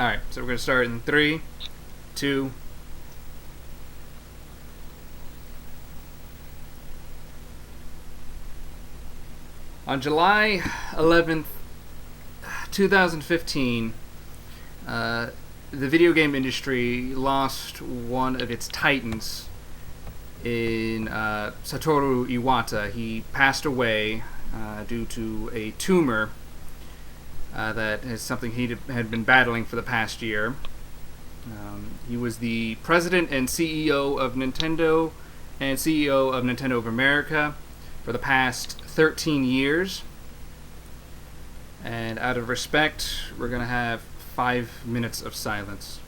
Alright, so we're going to start in 3, 2. On July 11th, 2015, the video game industry lost one of its titans in Satoru Iwata. He passed away due to a tumor that is something he had been battling for the past year. He was the president and CEO of Nintendo and CEO of Nintendo of America for the past 13 years. And out of respect, we're going to have 5 minutes of silence.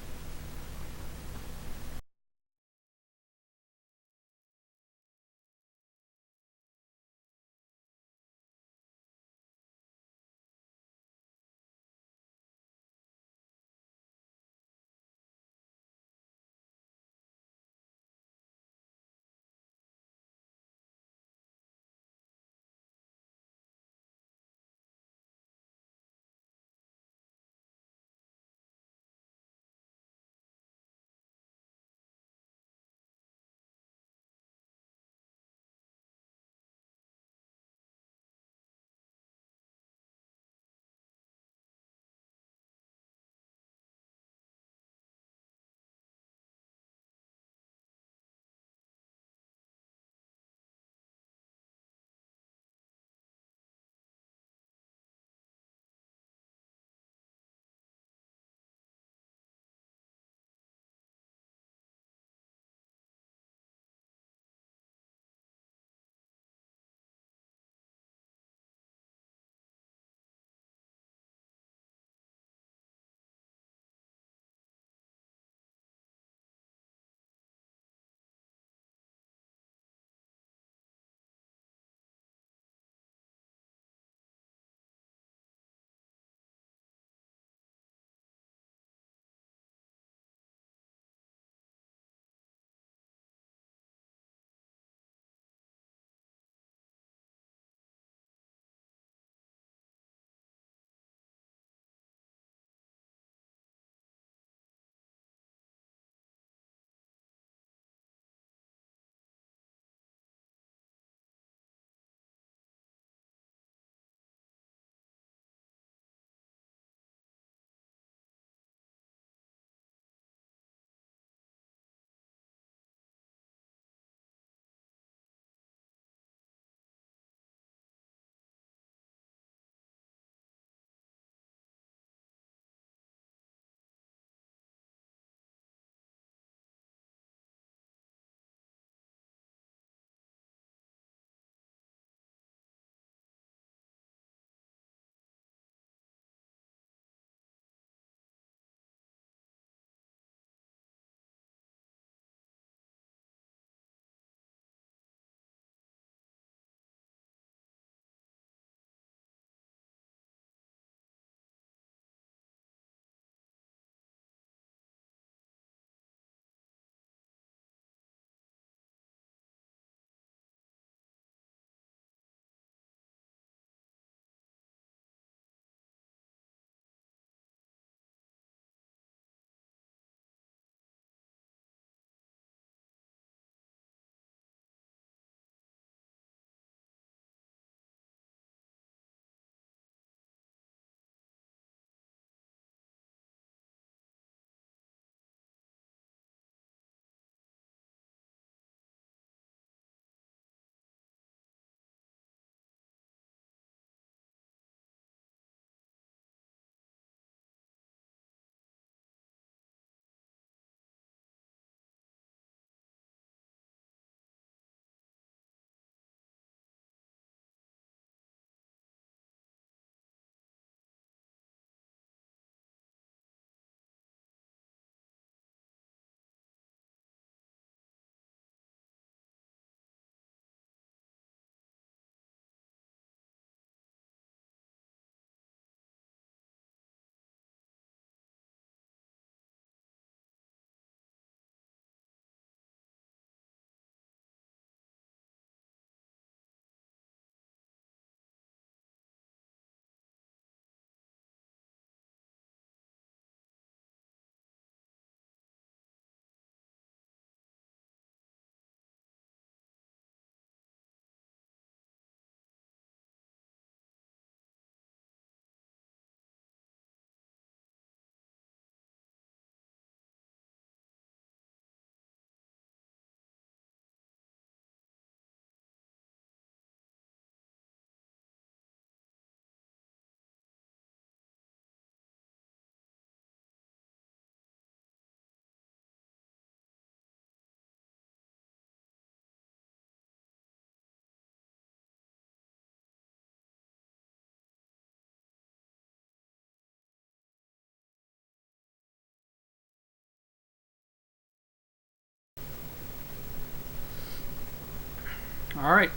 All right.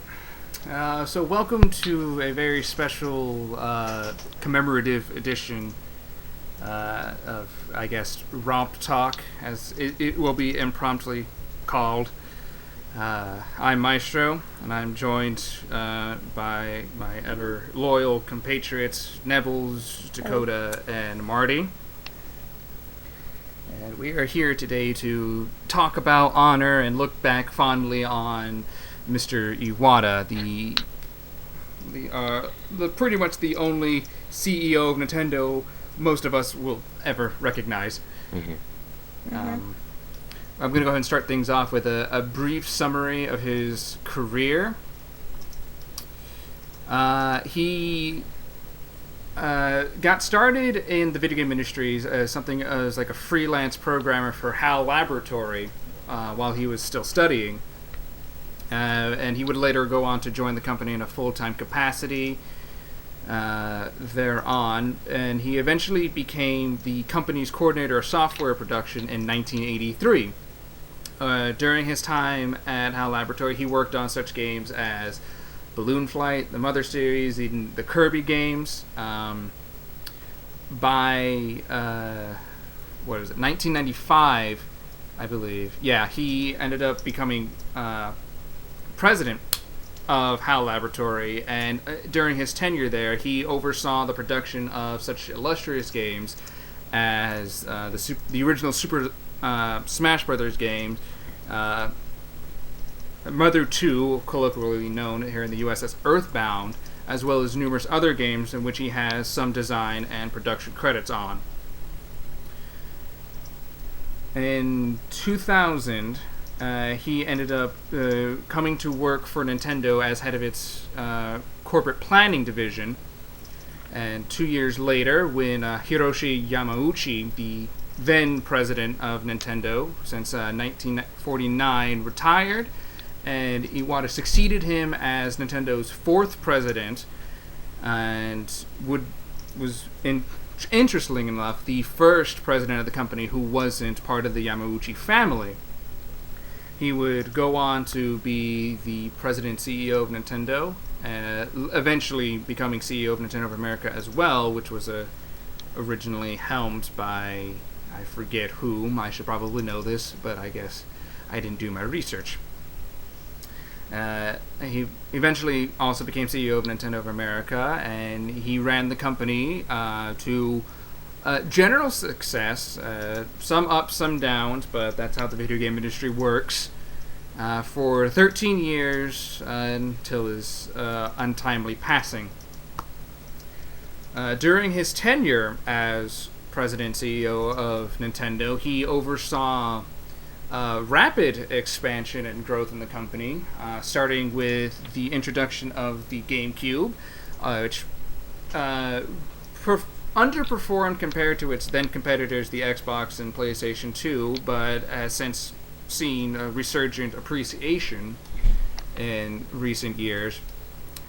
So welcome to a very special commemorative edition of, I guess, Romp Talk, as it will be impromptu called. I'm Maestro, and I'm joined by my ever loyal compatriots, Nebbles, Dakota, and Marty. And we are here today to talk about honor and look back fondly on Mr. Iwata, the pretty much the only CEO of Nintendo most of us will ever recognize. I'm going to go ahead and start things off with a brief summary of his career. He got started in the video game industry as something as like a freelance programmer for HAL Laboratory while he was still studying. And he would later go on to join the company in a full-time capacity thereon, and he eventually became the company's coordinator of software production in 1983. During his time at HAL Laboratory, he worked on such games as Balloon Flight, the Mother series, even the Kirby games. By 1995, I believe. Yeah, he ended up becoming president of HAL Laboratory, and during his tenure there, he oversaw the production of such illustrious games as the original Super Smash Brothers games, Mother 2, colloquially known here in the U.S. as Earthbound, as well as numerous other games in which he has some design and production credits on. In 2000, he ended up coming to work for Nintendo as head of its corporate planning division. And 2 years later, when Hiroshi Yamauchi, the then president of Nintendo since 1949, retired, and Iwata succeeded him as Nintendo's fourth president, and interestingly enough, the first president of the company who wasn't part of the Yamauchi family. He would go on to be the president and CEO of Nintendo, eventually becoming CEO of Nintendo of America as well, which was originally helmed by, I forget whom. I should probably know this, but I guess I didn't do my research. He eventually also became CEO of Nintendo of America, and he ran the company to general success, some ups, some downs, but that's how the video game industry works, for 13 years until his untimely passing. During his tenure as president and CEO of Nintendo, he oversaw rapid expansion and growth in the company, starting with the introduction of the GameCube, which underperformed compared to its then competitors, the Xbox and PlayStation 2, but has since seen a resurgent appreciation in recent years.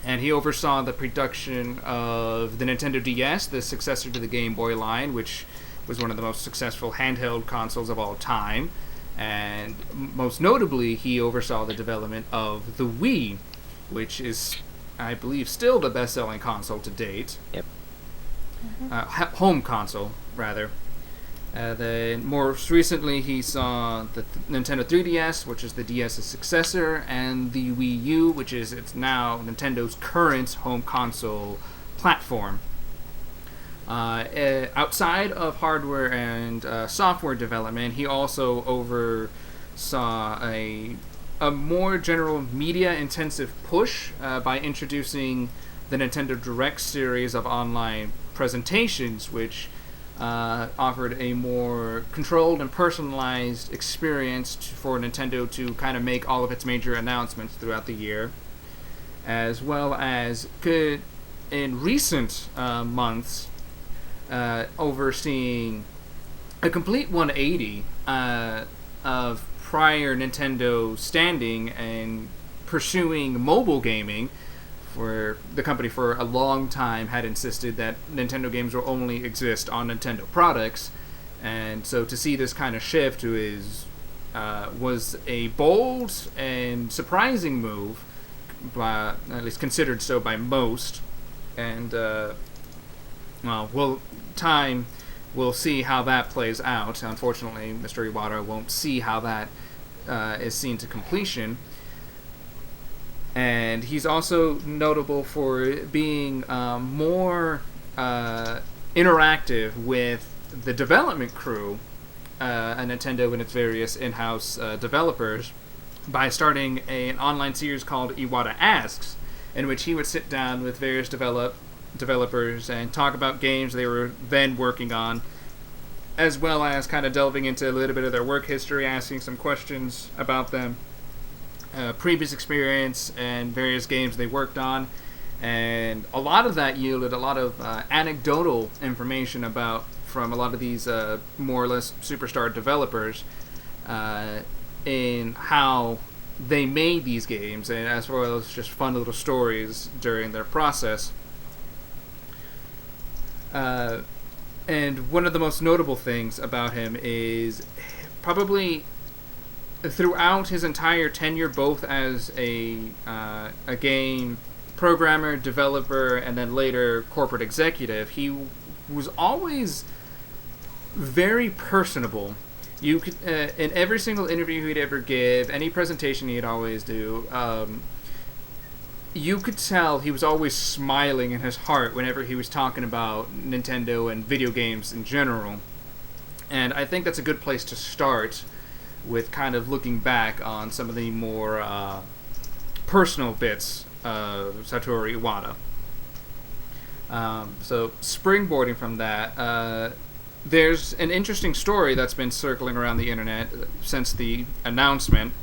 And he oversaw the production of the Nintendo DS, the successor to the Game Boy line, which was one of the most successful handheld consoles of all time. And most notably, he oversaw the development of the Wii, which is, I believe, still the best-selling console to date. Yep. Home console, rather. Then most recently, he saw the Nintendo 3DS, which is the DS's successor, and the Wii U, which is it's now Nintendo's current home console platform. Outside of hardware and software development, he also oversaw a more general media-intensive push by introducing the Nintendo Direct series of online presentations, which offered a more controlled and personalized experience for Nintendo to kind of make all of its major announcements throughout the year, as well as could, in recent months, overseeing a complete 180 of prior Nintendo standing and pursuing mobile gaming, where the company for a long time had insisted that Nintendo games will only exist on Nintendo products. And so to see this kind of shift was a bold and surprising move, at least considered so by most. And time will see how that plays out. Unfortunately, Mr. Iwata won't see how that is seen to completion. And he's also notable for being more interactive with the development crew at Nintendo and its various in-house developers by starting an online series called Iwata Asks, in which he would sit down with various developers and talk about games they were then working on, as well as kind of delving into a little bit of their work history, asking some questions about them, previous experience, and various games they worked on. And a lot of that yielded a lot of anecdotal information from a lot of these more or less superstar developers in how they made these games, and as well as just fun little stories during their process. And one of the most notable things about him is probably throughout his entire tenure, both as a game programmer, developer, and then later corporate executive, he was always very personable. You could, in every single interview he'd ever give, any presentation he'd always do, you could tell he was always smiling in his heart whenever he was talking about Nintendo and video games in general. And I think that's a good place to start with kind of looking back on some of the more personal bits of Satoru Iwata. So springboarding from that, there's an interesting story that's been circling around the internet since the announcement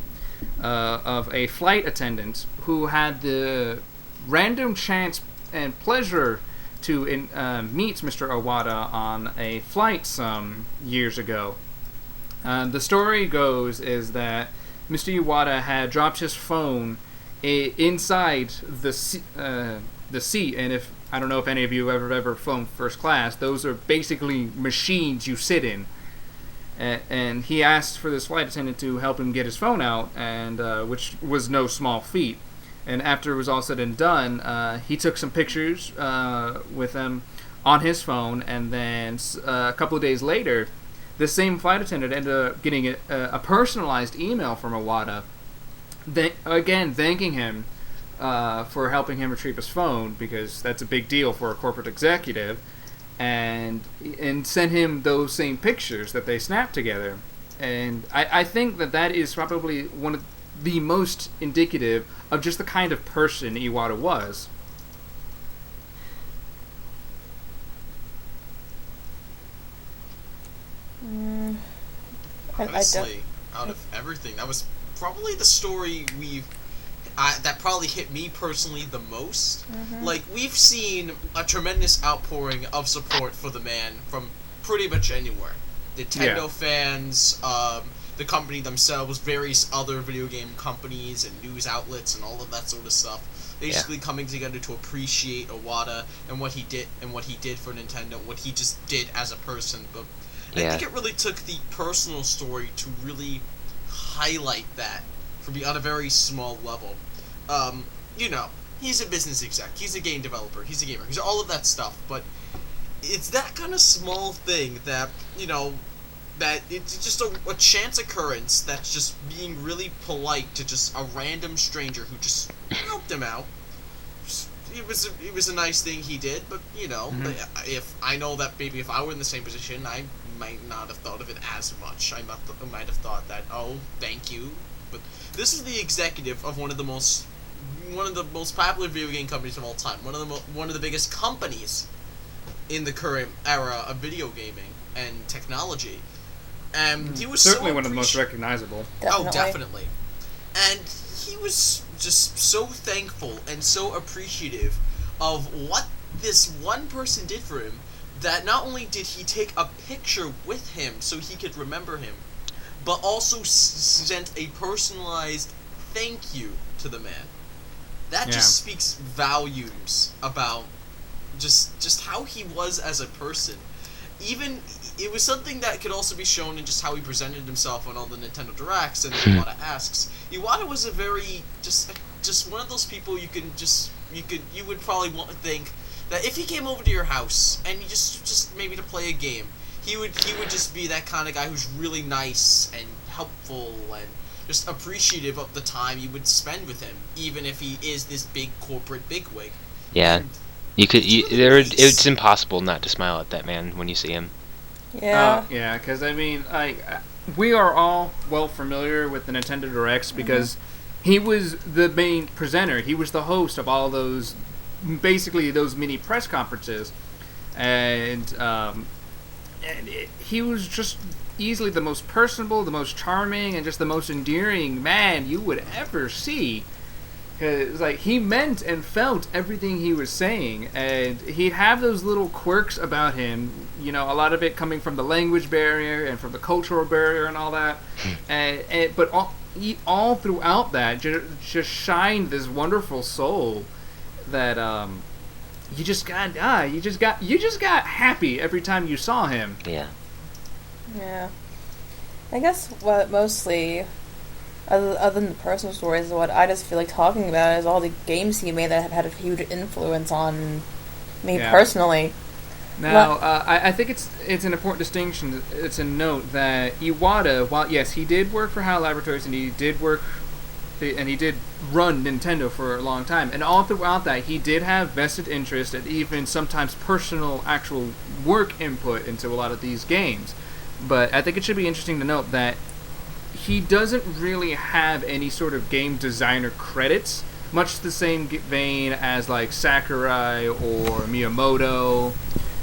of a flight attendant who had the random chance and pleasure to meet Mr. Iwata on a flight some years ago. The story goes is that Mr. Iwata had dropped his phone inside the seat, and I don't know if any of you have ever flown first class, those are basically machines you sit in. And he asked for this flight attendant to help him get his phone out, and which was no small feat. And after it was all said and done, he took some pictures with them on his phone, and then a couple of days later, the same flight attendant ended up getting a personalized email from Iwata, again thanking him for helping him retrieve his phone, because that's a big deal for a corporate executive, and sent him those same pictures that they snapped together. And I think that is probably one of the most indicative of just the kind of person Iwata was. Honestly, out of everything, that was probably the story that probably hit me personally the most. Mm-hmm. Like, we've seen a tremendous outpouring of support for the man from pretty much anywhere. Nintendo fans, the company themselves, various other video game companies and news outlets and all of that sort of stuff. Basically coming together to appreciate Iwata and what he did for Nintendo, what he just did as a person. But I think it really took the personal story to really highlight that on a very small level. He's a business exec, he's a game developer, he's a gamer, he's all of that stuff, but it's that kind of small thing that, that it's just a chance occurrence that's just being really polite to just a random stranger who just helped him out. It was a nice thing he did, but, if I know that maybe if I were in the same position, I might not have thought of it as much. I might have thought that, oh, thank you. But this is the executive of one of the most popular video game companies of all time. One of the biggest companies in the current era of video gaming and technology. And he was certainly one of the most recognizable. Definitely. Oh, definitely. And he was just so thankful and so appreciative of what this one person did for him, that not only did he take a picture with him so he could remember him, but also sent a personalized thank you to the man. That just speaks volumes about just how he was as a person. Even, it was something that could also be shown in just how he presented himself on all the Nintendo Directs and Iwata Asks. Iwata was a very, just one of those people you would probably want to think that if he came over to your house and you just maybe to play a game, he would just be that kind of guy who's really nice and helpful and just appreciative of the time you would spend with him, even if he is this big corporate bigwig. Yeah, And it's impossible not to smile at that man when you see him. Yeah. Yeah, because I mean, we are all well familiar with the Nintendo Directs because he was the main presenter. He was the host of all those, basically those mini press conferences, and he was just easily the most personable, the most charming, and just the most endearing man you would ever see. Because like he meant and felt everything he was saying, and he'd have those little quirks about him. You know, a lot of it coming from the language barrier and from the cultural barrier and all that. But all throughout that, just shined this wonderful soul that you just got happy every time you saw him. Yeah. Yeah. I guess what mostly, other than the personal stories, what I just feel like talking about is all the games he made that have had a huge influence on me personally. Now, I think it's an important distinction. It's a note that Iwata, while yes, he did work for HAL Laboratories and he did run Nintendo for a long time, and all throughout that he did have vested interest and even sometimes personal actual work input into a lot of these games. But I think it should be interesting to note that he doesn't really have any sort of game designer credits, much the same vein as like Sakurai or Miyamoto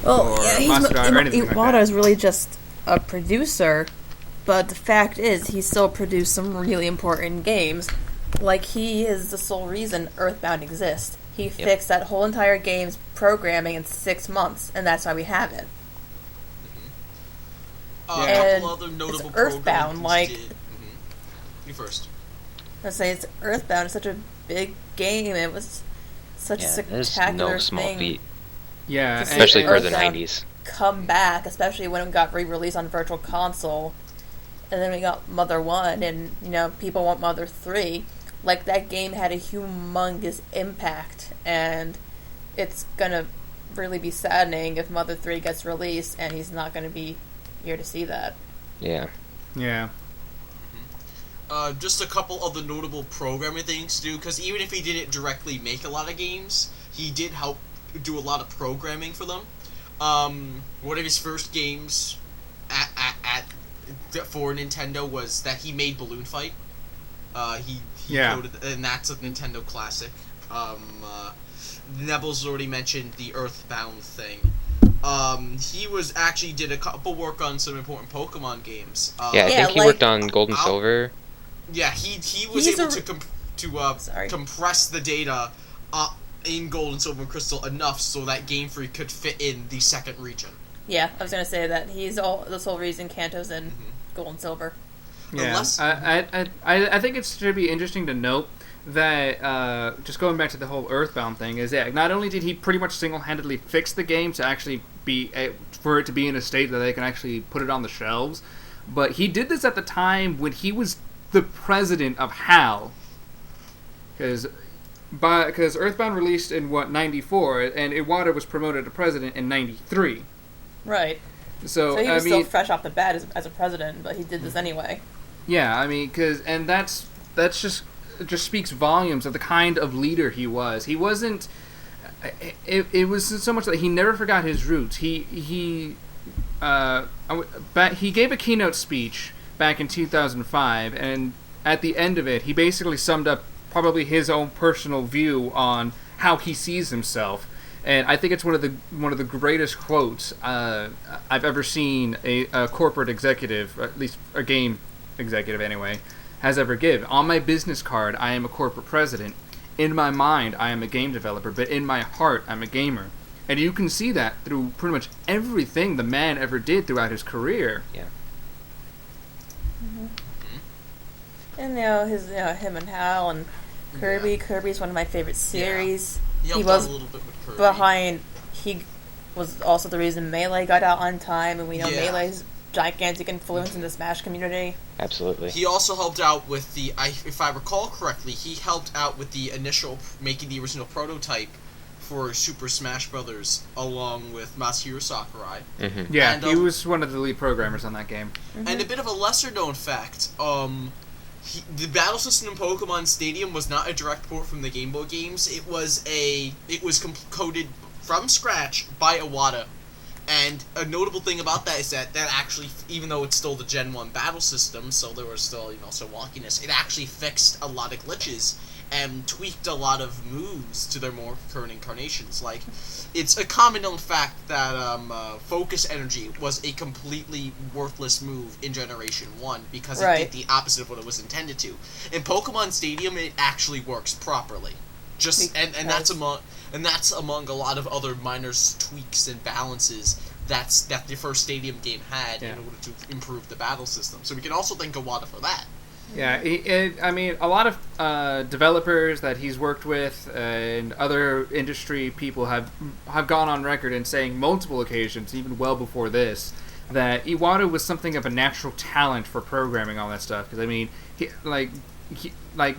or Masuda or anything like that. Iwata is really just a producer, but the fact is he still produced some really important games. Like, he is the sole reason Earthbound exists. He fixed that whole entire game's programming in 6 months, and that's why we have it. A couple other notable it's Earthbound, like... You first. I say it's Earthbound. It's such a big game. It was such a spectacular no small thing. feat. Yeah, especially for the 90s. Come back, especially when it got re-released on Virtual Console, and then we got Mother 1, and people want Mother 3. Like, that game had a humongous impact, and it's gonna really be saddening if Mother 3 gets released and he's not gonna be here to see that. Yeah. Yeah. Just a couple of the notable programming things to do, because even if he didn't directly make a lot of games, he did help do a lot of programming for them. One of his first games for Nintendo was that he made Balloon Fight. He coded, and that's a Nintendo classic. Nebbles already mentioned the Earthbound thing. He did a couple work on some important Pokemon games. I think he worked on Gold and Silver. Yeah, he was able to compress the data in Gold and Silver and Crystal enough so that Game Freak could fit in the second region. Yeah, I was gonna say that he's the sole reason Kanto's in Gold and Silver. Yeah, I think it should be interesting to note that just going back to the whole Earthbound thing is that not only did he pretty much single-handedly fix the game to actually for it to be in a state that they can actually put it on the shelves, but he did this at the time when he was the president of HAL, because Earthbound released in 94 and Iwata was promoted to president in 93. Right. So he was still fresh off the bat as a president, but he did this anyway. Yeah, I mean, that's just speaks volumes of the kind of leader he was. He wasn't. It was so much that he never forgot his roots. He gave a keynote speech back in 2005, and at the end of it, he basically summed up probably his own personal view on how he sees himself. And I think it's one of the greatest quotes I've ever seen a corporate executive, or at least a game executive anyway, has ever give. On my business card, I am a corporate president. In my mind, I am a game developer, but in my heart, I'm a gamer. And you can see that through pretty much everything the man ever did throughout his career. Yeah. And him and Hal and Kirby. Yeah. Kirby's one of my favorite series. Yeah. He was a little bit with Kirby. He was also the reason Melee got out on time, and we know Melee's gigantic influence in the Smash community. Absolutely. He also helped out with if I recall correctly, he helped out with the initial making the original prototype for Super Smash Brothers, along with Masahiro Sakurai. Mm-hmm. Yeah, And, he was one of the lead programmers on that game. And a bit of a lesser known fact, the battle system in Pokemon Stadium was not a direct port from the Game Boy games. It was coded from scratch by Iwata. And a notable thing about that is that actually, even though it's still the Gen 1 battle system, so there was still, some wonkiness, it actually fixed a lot of glitches and tweaked a lot of moves to their more current incarnations. Like, it's a common known fact that Focus Energy was a completely worthless move in Generation 1 because it did the opposite of what it was intended to. In Pokemon Stadium, it actually works properly. And that's among a lot of other minor tweaks and balances that the first Stadium game had in order to improve the battle system. So we can also thank Iwata for that. Yeah, a lot of developers that he's worked with and other industry people have gone on record in saying multiple occasions, even well before this, that Iwata was something of a natural talent for programming all that stuff. Because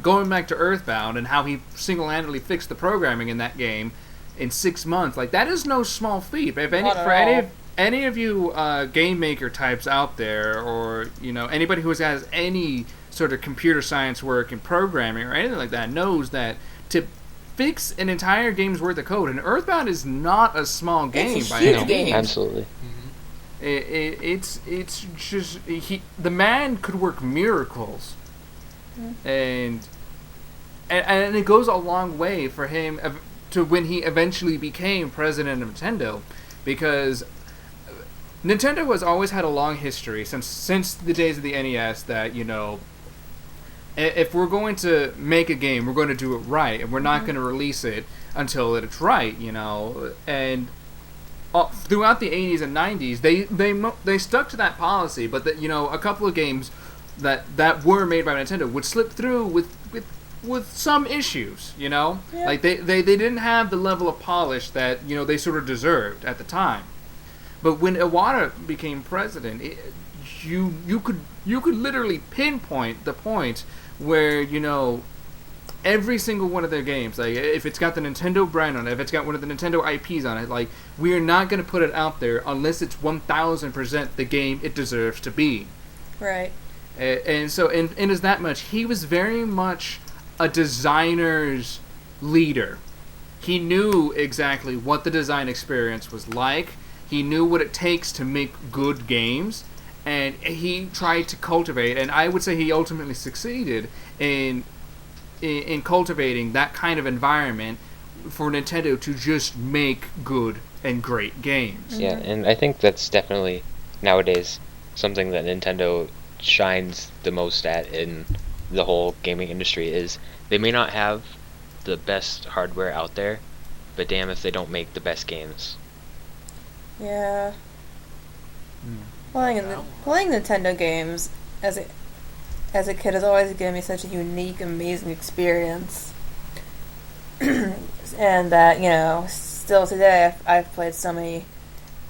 going back to Earthbound and how he single-handedly fixed the programming in that game in 6 months, that is no small feat. If any of you game maker types out there, or anybody who has any sort of computer science work in programming or anything like that, knows that to fix an entire game's worth of code, and Earthbound is not a small game it's a by huge any game. means. Absolutely. It's just the man could work miracles. And it goes a long way for him to when he eventually became president of Nintendo, because Nintendo has always had a long history since the days of the NES that if we're going to make a game, we're going to do it right, and we're not going to release it until it's right, and throughout the 80s and 90s they stuck to that policy, but that a couple of games that were made by Nintendo would slip through with some issues, Yeah. Like they didn't have the level of polish that they sort of deserved at the time. But when Iwata became president, you could literally pinpoint the point where every single one of their games, like if it's got the Nintendo brand on it, if it's got one of the Nintendo IPs on it, like we are not going to put it out there unless it's 1000% the game it deserves to be. Right. And so, and as that much, he was very much a designer's leader. He knew exactly what the design experience was like. He knew what it takes to make good games, and he tried to cultivate, and I would say he ultimately succeeded in cultivating that kind of environment for Nintendo to just make good and great games. Yeah, and I think that's definitely nowadays something that Nintendo shines the most at in the whole gaming industry. Is they may not have the best hardware out there, but damn if they don't make the best games. Yeah. Playing Nintendo games as a kid has always given me such a unique, amazing experience. And that, still today I've played so many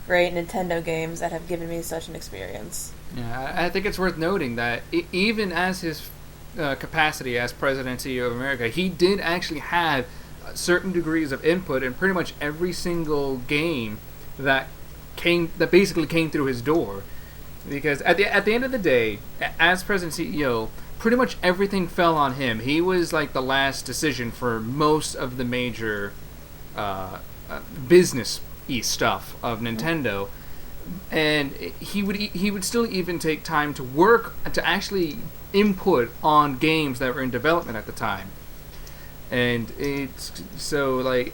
great Nintendo games that have given me such an experience. Yeah, I think it's worth noting that even as his capacity as President and CEO of America, he did actually have certain degrees of input in pretty much every single game that basically came through his door. Because at the end of the day, as President and CEO, pretty much everything fell on him. He was like the last decision for most of the major business-y stuff of Nintendo. And he would still even take time to work to actually input on games that were in development at the time. And so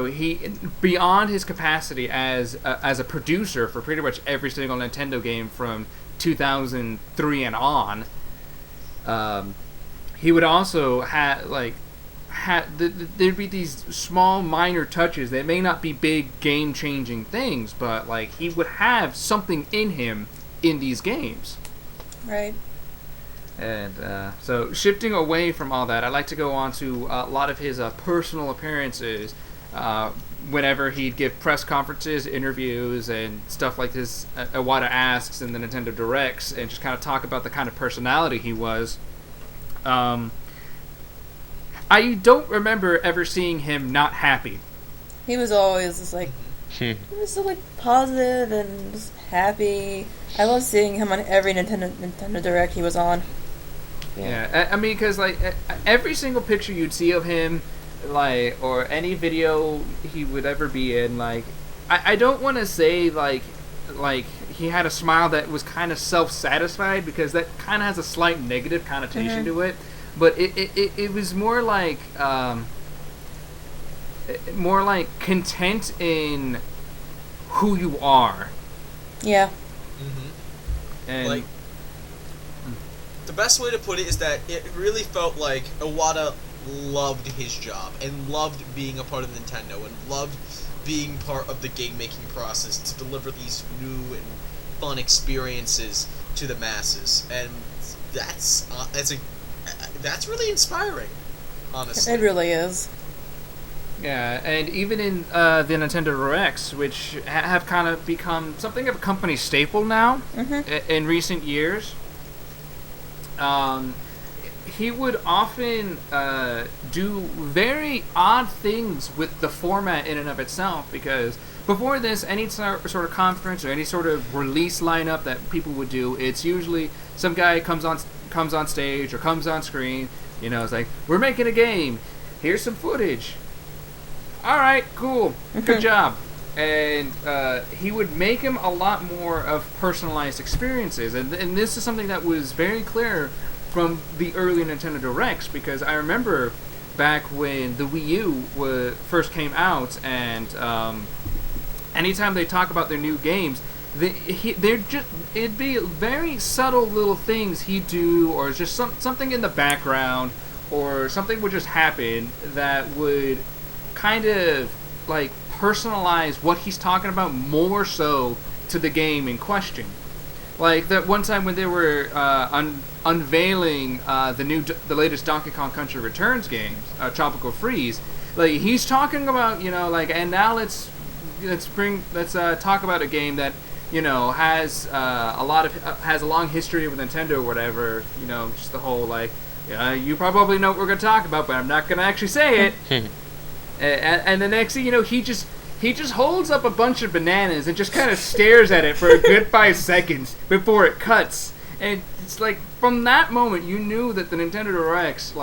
he, beyond his capacity as a producer for pretty much every single Nintendo game from 2003 and on, he would also there'd be these small minor touches that may not be big game changing things, but he would have something in him in these games. Right. And so shifting away from all that, I'd like to go on to a lot of his personal appearances whenever he'd give press conferences, interviews, and stuff like this, Iwata Asks and the Nintendo Directs, and just kind of talk about the kind of personality he was. I don't remember ever seeing him not happy. He was always just like, he was so like positive and just happy. I love seeing him on every Nintendo Direct he was on. Yeah, I mean, because like every single picture you'd see of him, like, or any video he would ever be in, like, I don't want to say like he had a smile that was kind of self-satisfied, because that kind of has a slight negative connotation to it. But it was more like content in who you are. Yeah. And like, the best way to put it is that it really felt like Iwata loved his job and loved being a part of Nintendo and loved being part of the game-making process to deliver these new and fun experiences to the masses. And that's really inspiring, honestly. It really is. yeah, and even in the Nintendo Directs, which have kind of become something of a company staple now in recent years, he would often do very odd things with the format in and of itself, because before this, any sort of conference or any sort of release lineup that people would do, it's usually some guy comes on stage or comes on screen, it's like, we're making a game, here's some footage, alright, cool, good job. And he would make him a lot more of personalized experiences, and this is something that was very clear from the early Nintendo Directs, because I remember back when the Wii U first came out, and anytime they talk about their new games, it'd be very subtle little things he'd do, or just something in the background, or something would just happen that would kind of like personalize what he's talking about more so to the game in question. Like that one time when they were unveiling the latest Donkey Kong Country Returns games, Tropical Freeze. Like he's talking about, and now let's talk about a game that has has a long history with Nintendo or whatever. Just the whole you probably know what we're gonna talk about, but I'm not gonna actually say it. And the next thing you know, he just holds up a bunch of bananas and just kind of stares at it for a good 5 seconds before it cuts. And it's like, from that moment, you knew that the Nintendo Directs,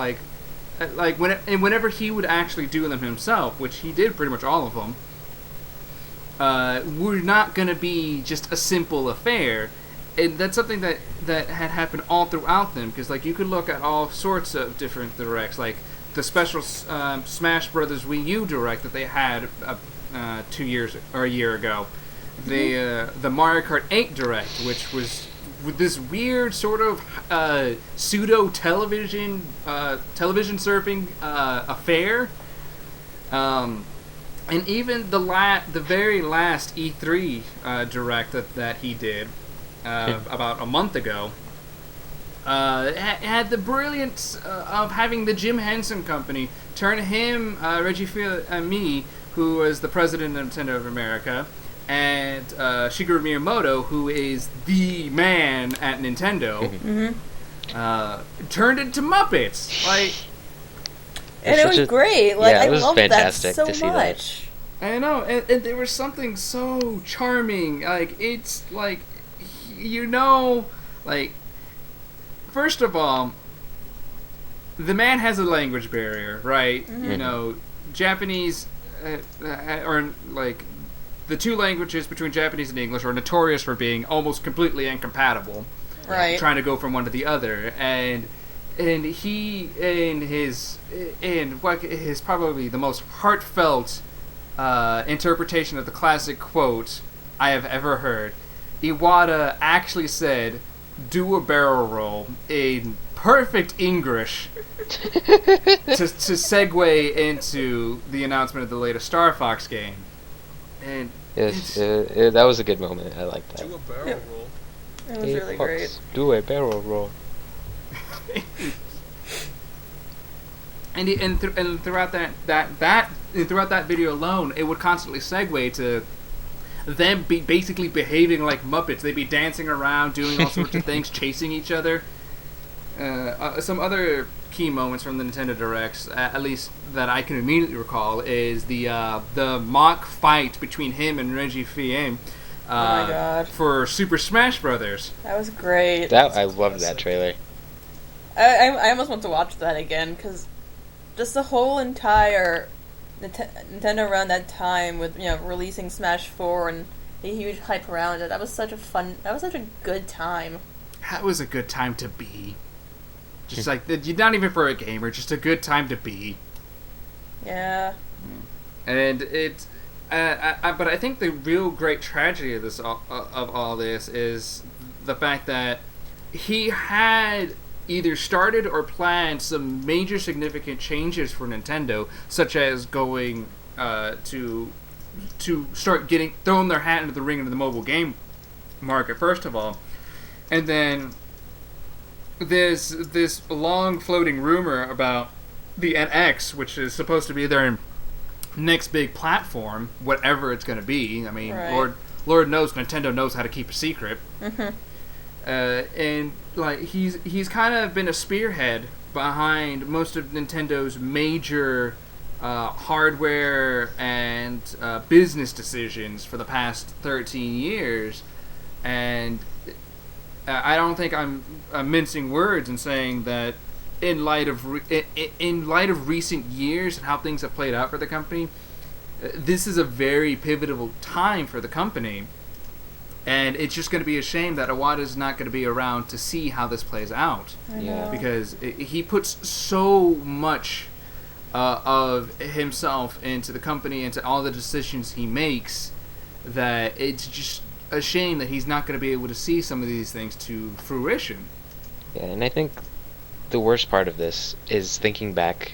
whenever he would actually do them himself, which he did pretty much all of them, were not going to be just a simple affair. And that's something that had happened all throughout them, because you could look at all sorts of different Directs, like the special Smash Brothers Wii U Direct that they had 2 years or a year ago, the Mario Kart 8 Direct, which was with this weird sort of pseudo television surfing affair, and even the very last E3 Direct that he did about a month ago. Had the brilliance of having the Jim Henson Company turn him, Reggie Fils-Aimé, who was the president of Nintendo of America, and Shigeru Miyamoto, who is the man at Nintendo, turned into Muppets. And it was great. I loved that so much. I know, and there was something so charming. It's first of all, the man has a language barrier, right? Japanese, or the two languages between Japanese and English are notorious for being almost completely incompatible. Right. Trying to go from one to the other, and he what is probably the most heartfelt interpretation of the classic quote I have ever heard. Iwata actually said, "Do a barrel roll" in perfect English to segue into the announcement of the latest Star Fox game. And yes, that was a good moment. I like that. Do a barrel roll. It was really great. Do a barrel roll. and throughout that throughout that video alone, it would constantly segue to them basically behaving like Muppets. They'd be dancing around, doing all sorts of things, chasing each other. Some other key moments from the Nintendo Directs, at least that I can immediately recall, is the mock fight between him and Reggie Fils Oh my god. for Super Smash Brothers. That was great. I loved that trailer. I almost want to watch that again, because just the whole entire Nintendo around that time with, releasing Smash 4 and the huge hype around it, that was such a good time. That was a good time to be. Just like, not even for a gamer, just a good time to be. Yeah. And it's, but I think the real great tragedy of all this is the fact that he had either started or planned some major significant changes for Nintendo, such as going to start throwing their hat into the ring into the mobile game market first of all, and then there's this long floating rumor about the NX, which is supposed to be their next big platform, whatever it's going to be. I mean, right. Lord knows Nintendo knows how to keep a secret. Mm-hmm. And like he's kind of been a spearhead behind most of Nintendo's major hardware and business decisions for the past 13 years, and I don't think I'm mincing words in saying that in light of recent years and how things have played out for the company, this is a very pivotal time for the company. And it's just going to be a shame that Iwata's not going to be around to see how this plays out. Yeah. Because he puts so much of himself into the company, into all the decisions he makes, that it's just a shame that he's not going to be able to see some of these things to fruition. Yeah, and I think the worst part of this is thinking back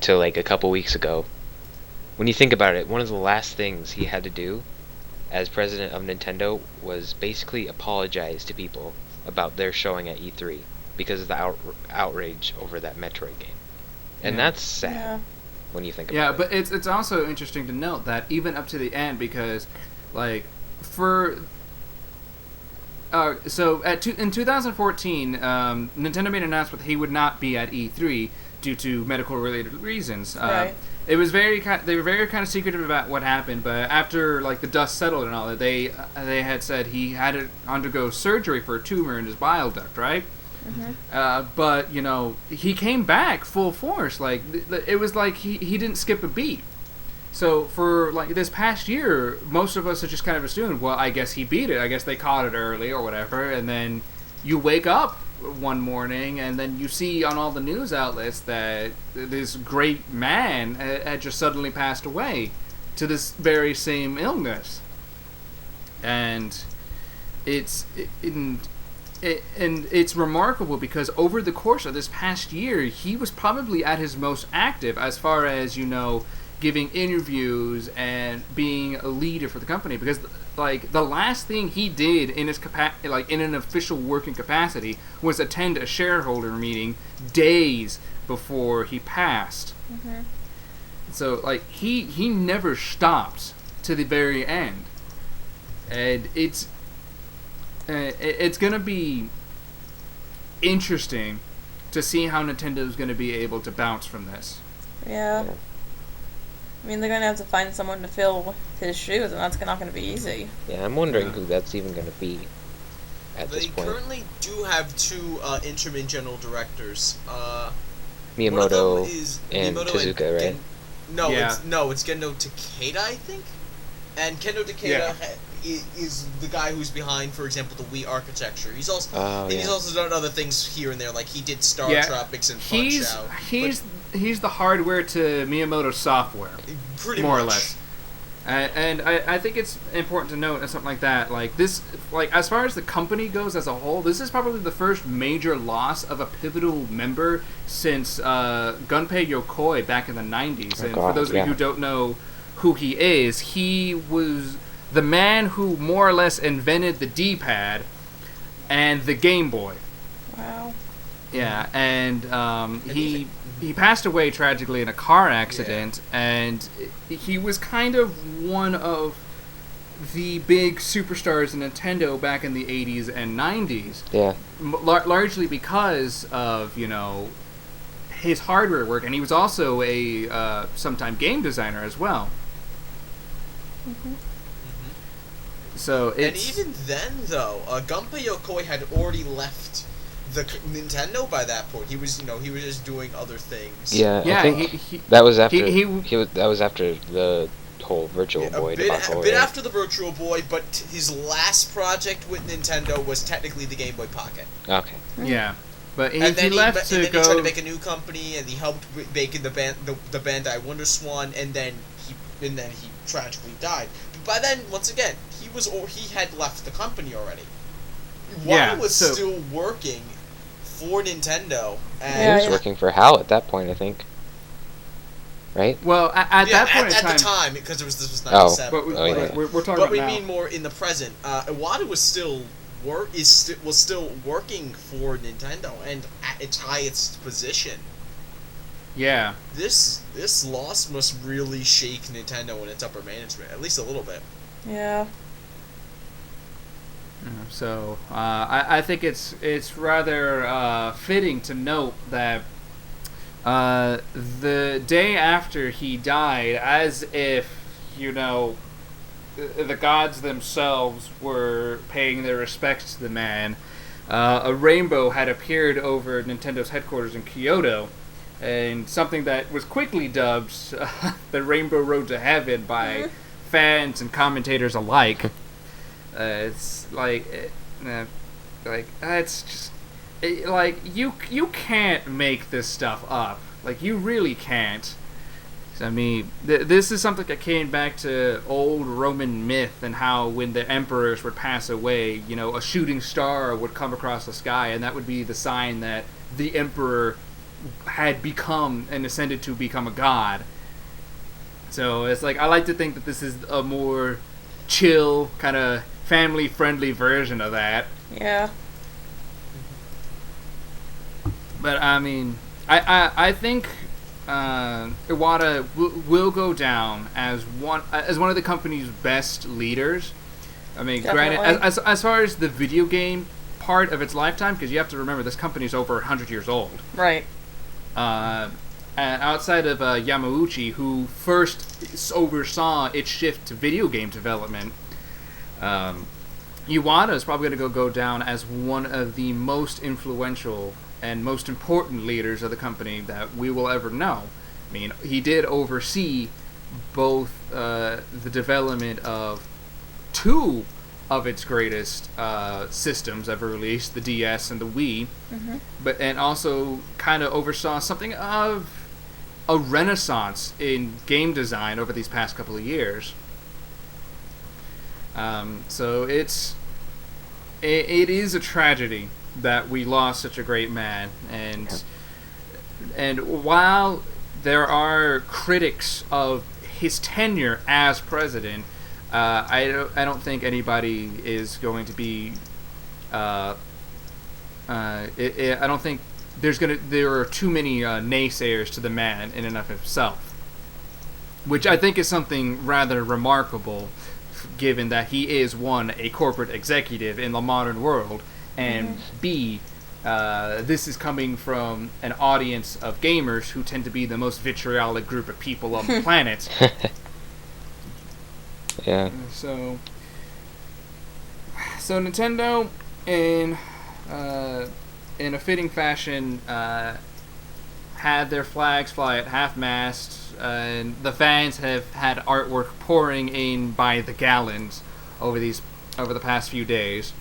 to like a couple weeks ago. When you think about it, one of the last things he had to do as president of Nintendo was basically apologize to people about their showing at E3 because of the outrage over that Metroid game. And that's sad when you think about it. Yeah, but it's also interesting to note that even up to the end, because like for in 2014, Nintendo made an announcement that he would not be at E3 due to medical related reasons. Right. They were very kind of secretive about what happened, but after like the dust settled and all that, they had said he had to undergo surgery for a tumor in his bile duct, right? Mm-hmm. But he came back full force. Like it was like he didn't skip a beat. So for like this past year, most of us have just kind of assumed, well, I guess he beat it. I guess they caught it early or whatever, and then you wake up one morning and then you see on all the news outlets that this great man had just suddenly passed away to this very same illness. And it's remarkable because over the course of this past year, he was probably at his most active as far as, giving interviews and being a leader for the company, because like the last thing he did in his in an official working capacity was attend a shareholder meeting days before he passed. Mm-hmm. So like he never stopped to the very end, and it's gonna be interesting to see how Nintendo's gonna be able to bounce from this. Yeah. I mean, they're going to have to find someone to fill his shoes, and that's not going to be easy. Yeah, I'm wondering who that's even going to be at this point. They currently do have two interim general directors. Miyamoto and Miyamoto Tezuka, right? It's Gendo Takeda, I think. And Kendo Takeda is the guy who's behind, for example, the Wii architecture. He's also he's also done other things here and there, like he did Star Tropics and Punch Out. He's the hardware to Miyamoto's software, pretty more much. or less. And I think it's important to note something like that. Like this, like as far as the company goes as a whole, this is probably the first major loss of a pivotal member since Gunpei Yokoi back in the 90s. And for those of you who don't know who he was the man who more or less invented the D-pad and the Game Boy. Wow. Yeah, and he passed away tragically in a car accident, and he was kind of one of the big superstars in Nintendo back in the 80s and 90s. Yeah. Largely because of, his hardware work, and he was also a sometime game designer as well. Mm-hmm. So it's... And even then, though, Gunpei Yokoi had already left the Nintendo by that point. He was just doing other things. Yeah, Yeah, I think that was after that was after the whole Virtual Boy debacle. A bit after the Virtual Boy, but his last project with Nintendo was technically the Game Boy Pocket. Okay. Yeah, but he left to he go. tried to make a new company, and he helped make the Bandai Wonder Swan, and then he tragically died. But by then, once again, he had left the company already. Iwata was still working for Nintendo. And he was working for HAL at that point, I think. Right? Well, at that point in time... At the time, because this was 97. But we're talking but about we now. mean more in the present. Iwata was still working for Nintendo, and at its highest position. Yeah. This loss must really shake Nintendo and its upper management, at least a little bit. Yeah. So I think it's rather fitting to note that the day after he died, as if the gods themselves were paying their respects to the man, a rainbow had appeared over Nintendo's headquarters in Kyoto, and something that was quickly dubbed the Rainbow Road to Heaven by fans and commentators alike. It's it's just you can't make this stuff up. Like, you really can't. I mean, this is something that came back to old Roman myth and how when the emperors would pass away, a shooting star would come across the sky, and that would be the sign that the emperor had become and ascended to become a god. So it's like, I like to think that this is a more chill, kind of family-friendly version of that. Yeah. But I mean, I think Iwata will go down as one of the company's best leaders. I mean, Definitely. granted, as far as the video game part of its lifetime, because you have to remember this company is over 100 years old. Right. Outside of Yamauchi, who first oversaw its shift to video game development, Iwata is probably going to go down as one of the most influential and most important leaders of the company that we will ever know. I mean, he did oversee both the development of two of its greatest systems ever released, the DS and the Wii, and also kind of oversaw something of a renaissance in game design over these past couple of years. So it is a tragedy that we lost such a great man, and while there are critics of his tenure as president, I don't think anybody is going to be. I don't think there are too many naysayers to the man in and of himself, which I think is something rather remarkable, given that he is, one, a corporate executive in the modern world, and B, this is coming from an audience of gamers who tend to be the most vitriolic group of people on the planet. Yeah. So Nintendo, in a fitting fashion, had their flags fly at half-mast, and the fans have had artwork pouring in by the gallons over the past few days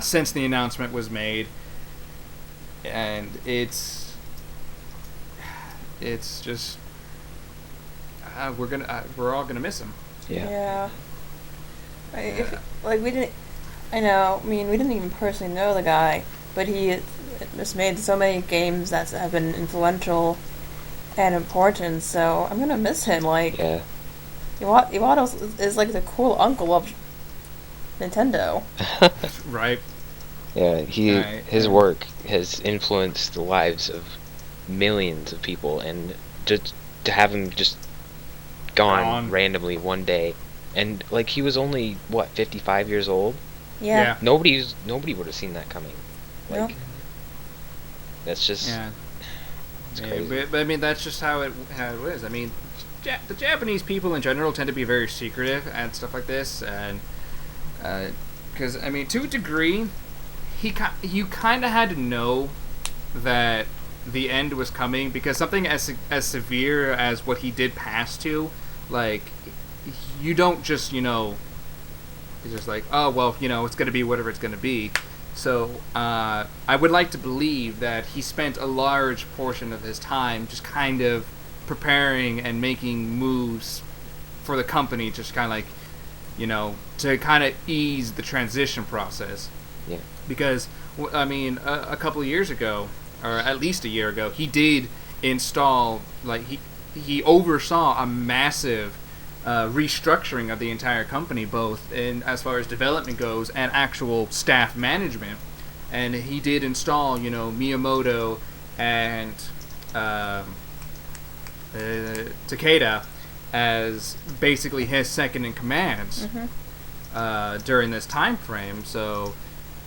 since the announcement was made, and it's just we're all gonna miss him. Yeah. We didn't even personally know the guy, but he has made so many games that have been influential and important, so I'm gonna miss him. Iwata is like the cool uncle of Nintendo. Right. Yeah, Right, his work has influenced the lives of millions of people, and just to have him just gone gone. randomly one day, and like he was only what 55 years old. Yeah. Yeah, Nobody would have seen that coming. No. Like that's just yeah. it's Yeah, crazy. but I mean that's just how it is. I mean, the Japanese people in general tend to be very secretive and stuff like this, and because I mean to a degree, you kind of had to know that the end was coming because something as severe as what he did pass to, like you don't just it's just like, oh well, it's gonna be whatever it's gonna be. So I would like to believe that he spent a large portion of his time just kind of preparing and making moves for the company, just kind of like, to kind of ease the transition process. Yeah. Because, I mean, a couple of years ago, or at least a year ago, he did install, like, he oversaw a massive restructuring of the entire company, both in as far as development goes and actual staff management. And he did install, Miyamoto and Takeda as basically his second in commands during this time frame. So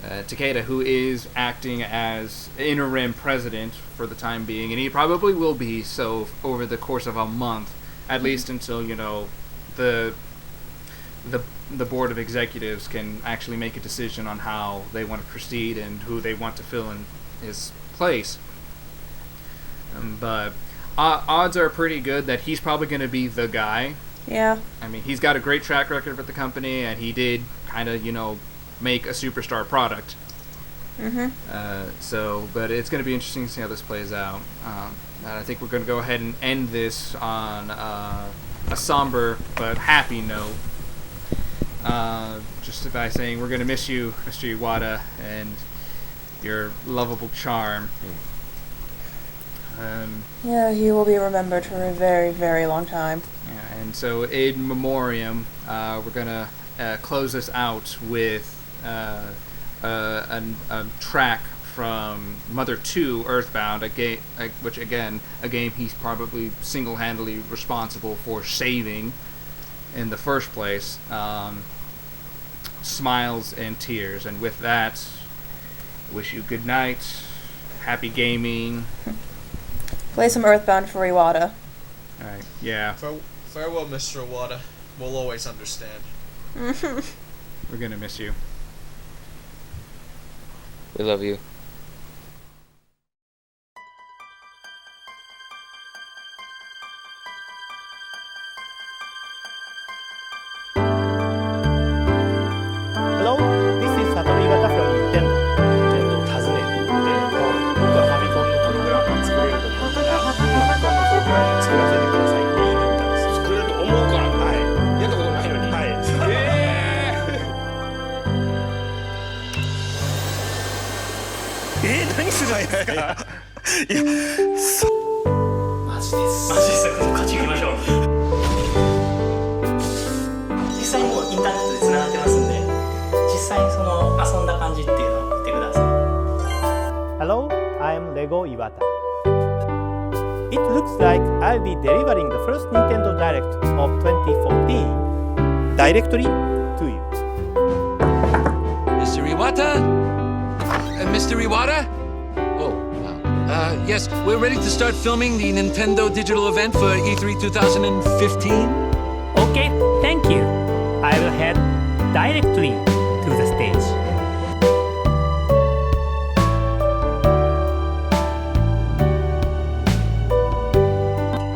Takeda, who is acting as interim president for the time being, and he probably will be so over the course of a month, at least until the board of executives can actually make a decision on how they want to proceed and who they want to fill in his place. But odds are pretty good that he's probably going to be the guy. Yeah. I mean, he's got a great track record with the company, and he did kind of, make a superstar product. But it's going to be interesting to see how this plays out. And I think we're going to go ahead and end this on a somber but happy note. Just by saying we're going to miss you, Mr. Iwata, and your lovable charm. Yeah, he will be remembered for a very, very long time. Yeah, and so in memoriam, we're gonna close this out with a track from Mother 2 Earthbound, a game he's probably single-handedly responsible for saving in the first place. Smiles and Tears. And with that, wish you good night, happy gaming. Play some Earthbound for Iwata. Alright, yeah. Farewell, Mr. Iwata. We'll always understand. We're gonna miss you. We love you. Hello, this is Satoru Iwata from Nintendo. 訪ねて行って、僕はファミコンのプログラムが作れると思うから、ファミコンのプログラムを作らせてくださいって言いに行ったんですよ。作れると思うから。はい。やったことないのに。はい。何するんですか？いや、マジですよ。勝ちに行きましょう。実際にもうインターネットでつながってますんで、実際にその遊んだ感じっていうのを見てください。Hello, I'm Lego Iwata. It looks like I'll be delivering the first Nintendo Direct of 2014 directly to you. Mr. Iwata? Mr. Iwata? Oh, wow. Yes, we're ready to start filming the Nintendo digital event for E3 2015. Okay, thank you. I will head directly to the stage.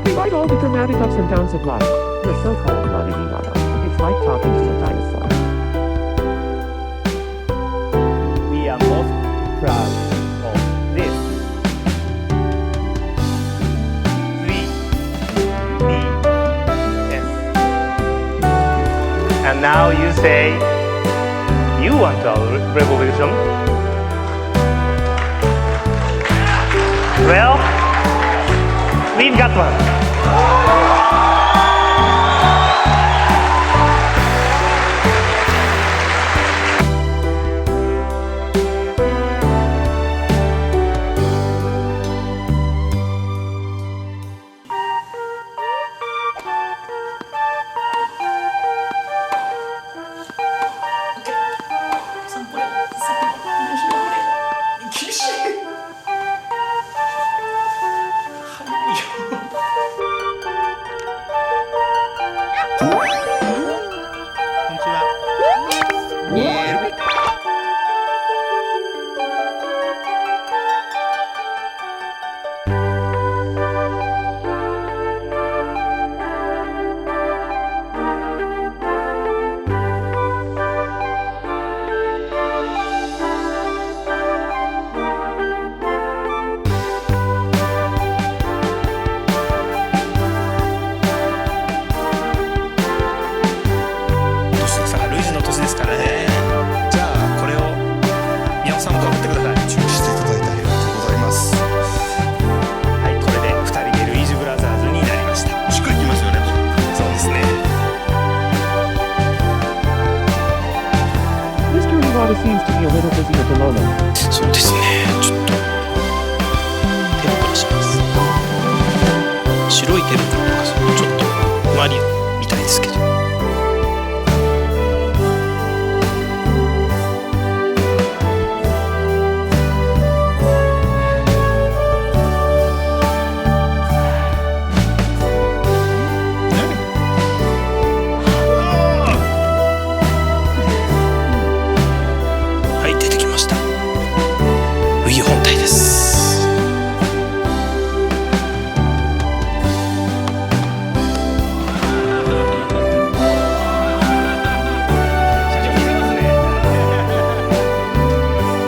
Despite all the dramatic ups and downs of life, the so-called Mother Iwata, it's like talking to a dinosaur. We are most proud of this. 3DS. And now you say you want a revolution? Well, we've got one. 皆さん頑張ってください。注意していただいてありがとうございます。はい、これで2人でルイージブラザーズになりました。しっくりきますよね。そうですね。Mr. Iwata seems to be a little busy at the moment. そうですね。ちょっと手袋します。白い手袋とかちょっとマリオみたいですけど。はい、出てきました。Wii 本体です。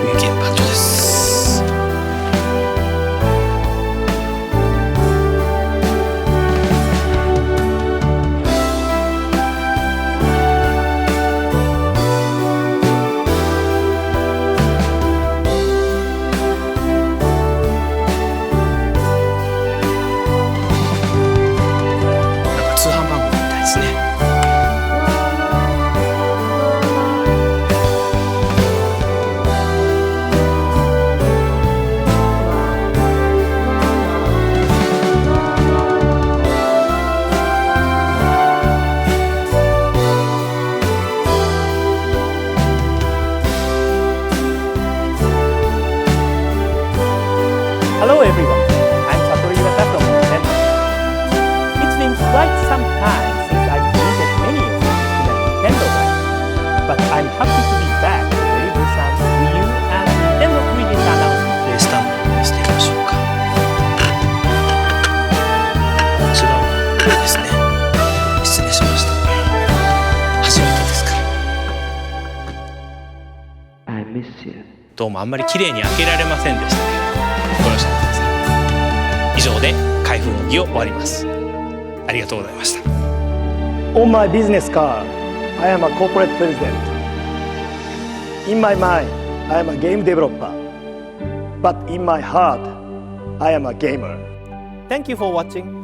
Wii ゲームパッドです。なんか通販番組みたいですね。Hello everyone, I'm Satoru Iwata from Nintendo. It's been quite some time since I've visited any of you in a Nintendo life, but I'm happy to be back to deliver some Wii U and Nintendo 3DS announcement. プレイスタンドにしていきましょうか。違う、これですね。失礼しました。初めてですから。I miss you. どうもあんまり綺麗に開けられませんでしたけど、ご容赦ください。以上で開封の儀を終わります。ありがとうございました。On my business card, I am a corporate president. In my mind, I am a game developer. But in my heart, I am a gamer. Thank you for watching.